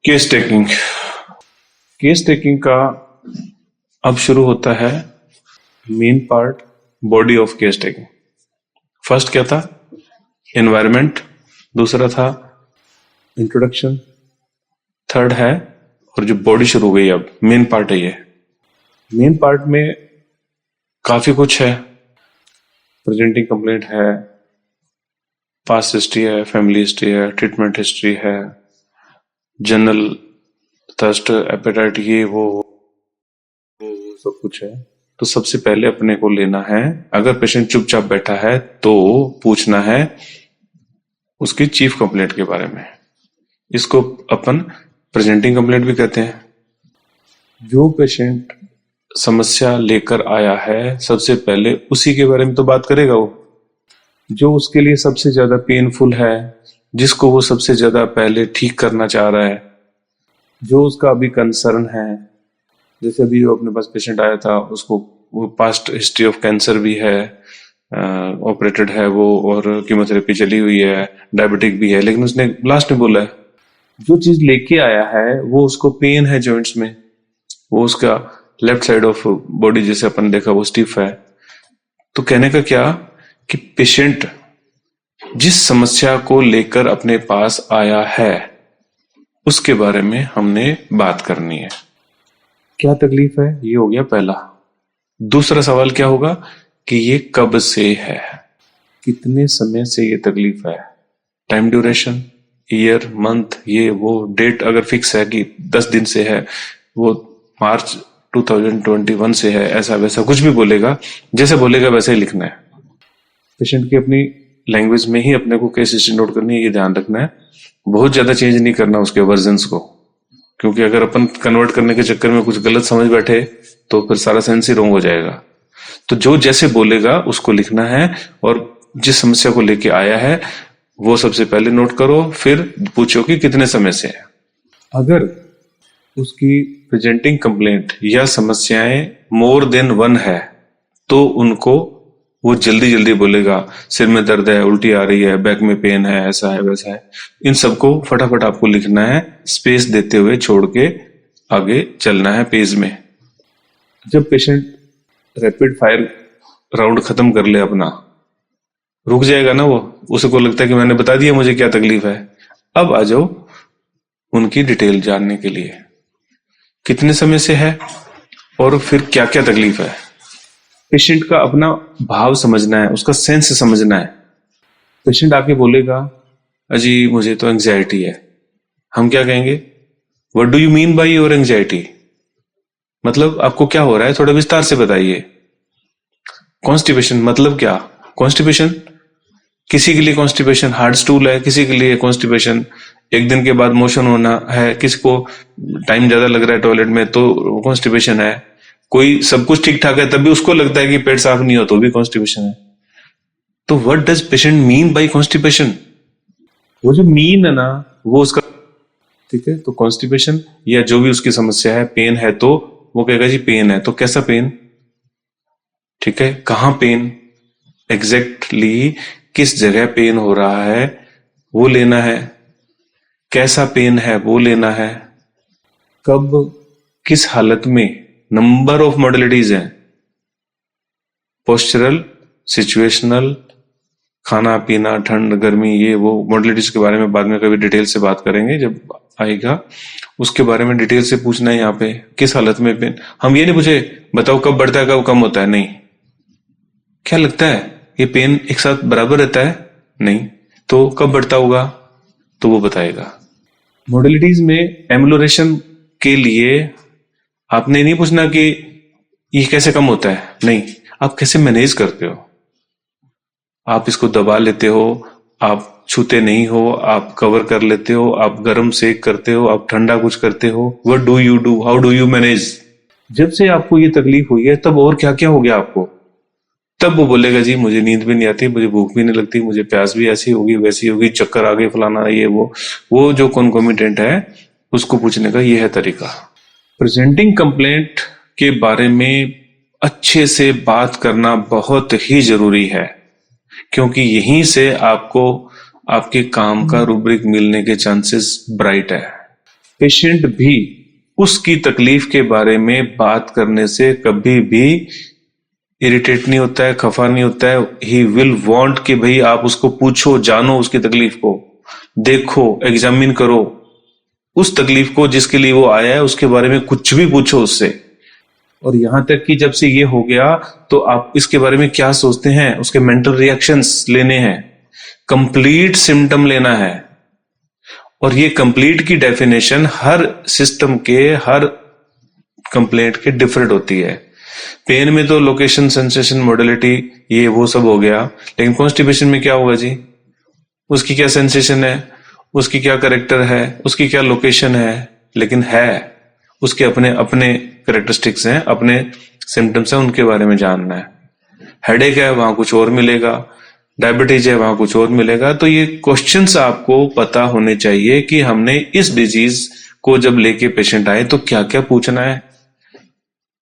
Case taking. Case taking का अब शुरू होता है main part, body of case taking. First क्या था? एनवायरनमेंट, दूसरा था इंट्रोडक्शन, थर्ड है, और जो बॉडी शुरू हो गई अब मेन पार्ट है ये। मेन पार्ट में काफी कुछ है, प्रेजेंटिंग कंप्लेंट है, पास्ट हिस्ट्री है, फैमिली हिस्ट्री है, ट्रीटमेंट हिस्ट्री है, जनरल थर्स्ट, एपेटाइट, ये वो सब कुछ है। तो सबसे पहले अपने को लेना है, अगर पेशेंट चुपचाप बैठा है तो पूछना है उसकी चीफ कंप्लेंट के बारे में। इसको अपन प्रेजेंटिंग कंप्लेंट भी कहते हैं। जो पेशेंट समस्या लेकर आया है सबसे पहले उसी के बारे में तो बात करेगा वो, जो उसके लिए सबसे ज्यादा पेनफुल है, जिसको वो सबसे ज्यादा पहले ठीक करना चाह रहा है, जो उसका अभी कंसर्न है। जैसे अभी जो अपने पास पेशेंट आया था, उसको वो पास्ट हिस्ट्री ऑफ कैंसर भी है, ऑपरेटेड है वो, और कीमोथेरेपी चली हुई है, डायबिटिक भी है, लेकिन उसने लास्ट में बोला है जो चीज लेके आया है वो उसको पेन है जॉइंट्स में, वो उसका लेफ्ट साइड ऑफ बॉडी जैसे अपन देखा वो स्टिफ है। तो कहने का क्या कि पेशेंट जिस समस्या को लेकर अपने पास आया है उसके बारे में हमने बात करनी है। क्या तकलीफ है, ये हो गया पहला। दूसरा सवाल क्या होगा कि ये कब से है, कितने समय से ये तकलीफ है, टाइम ड्यूरेशन, ईयर, मंथ, ये वो, डेट अगर फिक्स है कि 10 दिन से है, वो मार्च 2021 से है, ऐसा वैसा कुछ भी बोलेगा, जैसे बोलेगा वैसे ही लिखना है। पेशेंट की अपनी लैंग्वेज में ही अपने को केस हिस्ट्री नोट करनी है, ये ध्यान रखना है। बहुत ज्यादा चेंज नहीं करना उसके वर्जन्स को, क्योंकि अगर अपन कन्वर्ट करने के चक्कर में कुछ गलत समझ बैठे तो फिर सारा सेंस ही रॉन्ग हो जाएगा। तो जो जैसे बोलेगा उसको लिखना है, और जिस समस्या को लेके आया है वो सबसे पहले नोट करो, फिर पूछो कि कितने समय से है। अगर उसकी प्रेजेंटिंग कंप्लेंट या समस्याएं मोर देन 1 है तो उनको वो जल्दी जल्दी बोलेगा, सिर में दर्द है, उल्टी आ रही है, बैक में पेन है, ऐसा है वैसा है। इन सबको फटाफट आपको लिखना है, स्पेस देते हुए छोड़ के आगे चलना है पेज में। जब पेशेंट रैपिड फायर राउंड खत्म कर ले अपना, रुक जाएगा ना वो, उसको लगता है कि मैंने बता दिया मुझे क्या तकलीफ है। अब आ जाओ उनकी डिटेल जानने के लिए, कितने समय से है और फिर क्या क्या तकलीफ है। पेशेंट का अपना भाव समझना है, उसका सेंस समझना है। पेशेंट आके बोलेगा अजी मुझे तो एंग्जाइटी है, हम क्या कहेंगे, what do you mean by your anxiety, मतलब आपको क्या हो रहा है, थोड़ा विस्तार से बताइए। कॉन्स्टिपेशन मतलब क्या? कॉन्स्टिपेशन किसी के लिए कॉन्स्टिपेशन हार्ड स्टूल है, किसी के लिए कॉन्स्टिपेशन एक दिन के बाद मोशन होना है, किसी को टाइम ज्यादा लग रहा है टॉयलेट में तो कॉन्स्टिपेशन है, कोई सब कुछ ठीक ठाक है तब भी उसको लगता है कि पेट साफ नहीं हो तो भी कॉन्स्टिपेशन है। तो what does patient mean by constipation? वो जो मीन है ना वो उसका, ठीक है। तो कॉन्स्टिपेशन या जो भी उसकी समस्या है, पेन है तो वो कहेगा जी पेन है, तो कैसा पेन, ठीक है, कहां पेन, एग्जैक्टली किस जगह पेन हो रहा है वो लेना है, कैसा पेन है वो लेना है, कब, किस हालत में, नंबर ऑफ मॉडलिटीज हैं, पोस्चरल, सिचुएशनल, खाना पीना, ठंड गर्मी, ये वो मॉडलिटीज के बारे में बाद में कभी डिटेल से बात करेंगे जब आएगा, उसके बारे में डिटेल से पूछना है। यहाँ पे किस हालत में पेन, हम ये नहीं पूछे बताओ कब बढ़ता है कब कम होता है, नहीं, क्या लगता है ये पेन एक साथ बराबर रहता है, नहीं, तो कब बढ़ता होगा तो वो बताएगा। मॉडलिटीज में एम्बुलेशन के लिए आपने नहीं पूछना कि ये कैसे कम होता है, नहीं, आप कैसे मैनेज करते हो, आप इसको दबा लेते हो, आप छूते नहीं हो, आप कवर कर लेते हो, आप गर्म सेक करते हो, आप ठंडा कुछ करते हो, what do you do, how do you manage. जब से आपको ये तकलीफ हुई है तब और क्या क्या हो गया आपको, तब वो बोलेगा जी मुझे नींद भी नहीं आती, मुझे भूख भी नहीं लगती, मुझे प्यास भी ऐसी होगी वैसी होगी, चक्कर आ गए, फलाना, ये वो जो कॉन्कोमिटेंट है उसको पूछने का ये है तरीका। प्रेजेंटिंग कंप्लेंट के बारे में अच्छे से बात करना बहुत ही जरूरी है, क्योंकि यहीं से आपको आपके काम का रूब्रिक मिलने के चांसेस ब्राइट है। पेशेंट भी उसकी तकलीफ के बारे में बात करने से कभी भी इरिटेट नहीं होता है, खफा नहीं होता है। ही विल वांट कि भाई आप उसको पूछो, जानो उसकी तकलीफ को, देखो, एग्जामिन करो उस तकलीफ को जिसके लिए वो आया है, उसके बारे में कुछ भी पूछो उससे। और यहां तक कि जब से ये हो गया तो आप इसके बारे में क्या सोचते हैं, उसके मेंटल रिएक्शंस लेने हैं, कंप्लीट सिम्टम लेना है। और ये कंप्लीट की डेफिनेशन हर सिस्टम के, हर कंप्लेंट के डिफरेंट होती है। पेन में तो लोकेशन, सेंसेशन, मोडलिटी, ये वो सब हो गया, लेकिन कॉन्स्टिपेशन में क्या होगा जी? उसकी क्या सेंसेशन है, उसकी क्या कैरेक्टर है, उसकी क्या लोकेशन है, लेकिन है उसके अपने अपने कैरेक्टरिस्टिक्स हैं, अपने सिम्टम्स हैं, उनके बारे में जानना है। हेडेक है, वहां कुछ और मिलेगा, डायबिटीज है, वहां कुछ और मिलेगा। तो ये क्वेश्चंस आपको पता होने चाहिए कि हमने इस डिजीज को जब लेके पेशेंट आए तो क्या क्या पूछना है।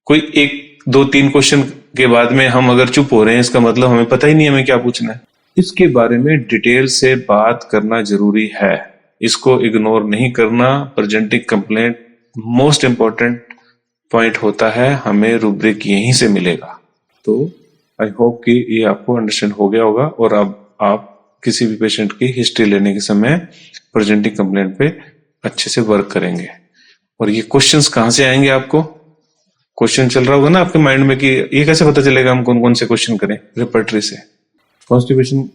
कोई 1, 2, 3 क्वेश्चन के बाद में हम अगर चुप हो रहे हैं, इसका मतलब हमें पता ही नहीं हमें क्या पूछना है। इसके बारे में डिटेल से बात करना जरूरी है, इसको इग्नोर नहीं करना। Presenting complaint most important point होता है, हमें रूब्रिक यहीं से मिलेगा। तो आई होप कि ये आपको अंडरस्टैंड हो गया होगा और अब आप किसी भी पेशेंट की हिस्ट्री लेने के समय प्रेजेंटिंग कंप्लेंट पे अच्छे से वर्क करेंगे। और ये क्वेश्चंस कहां से आएंगे? आपको क्वेश्चन चल रहा होगा ना आपके माइंड में कि ये कैसे पता चलेगा हम कौन कौन से क्वेश्चन करें? रेपर्टरी से। कॉन्स्टिपेशन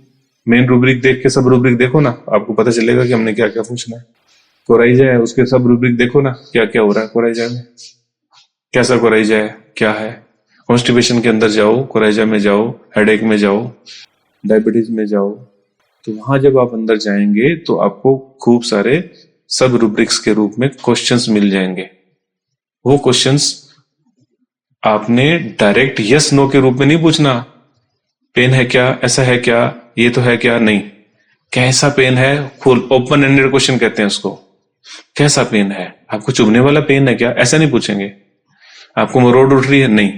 मेन रूब्रिक देख के सब रूब्रिक देखो ना, आपको पता चलेगा कि हमने क्या क्या पूछना है। कोराइजा है, उसके सब रूब्रिक देखो ना, क्या क्या हो रहा है कोराइजा में, कैसा कोराइजा है, क्या है। कॉन्स्टिपेशन के अंदर जाओ, कोराइजा में जाओ, हेडेक में जाओ, डायबिटीज में जाओ। तो वहां जब आप अंदर जाएंगे तो आपको खूब सारे सब रूब्रिक्स के रूप में क्वेश्चंस मिल जाएंगे। वो क्वेश्चंस आपने डायरेक्ट यस नो के रूप में नहीं पूछना। पेन है क्या, ऐसा है क्या, ये तो है क्या, नहीं। कैसा पेन है, फुल ओपन एंडेड क्वेश्चन कहते हैं उसको। कैसा पेन है, आपको चुभने वाला पेन है क्या, ऐसा नहीं पूछेंगे। आपको मरोड़ उठ रही है, नहीं,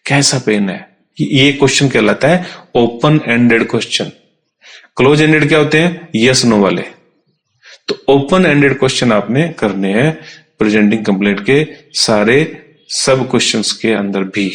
कैसा पेन है, ये क्वेश्चन कहलाता है open ended question. Close ended क्या होते हैं? यस नो वाले। तो ओपन एंडेड क्वेश्चन आपने करने हैं प्रेजेंटिंग कंप्लेंट के सारे सब क्वेश्चंस के अंदर भी।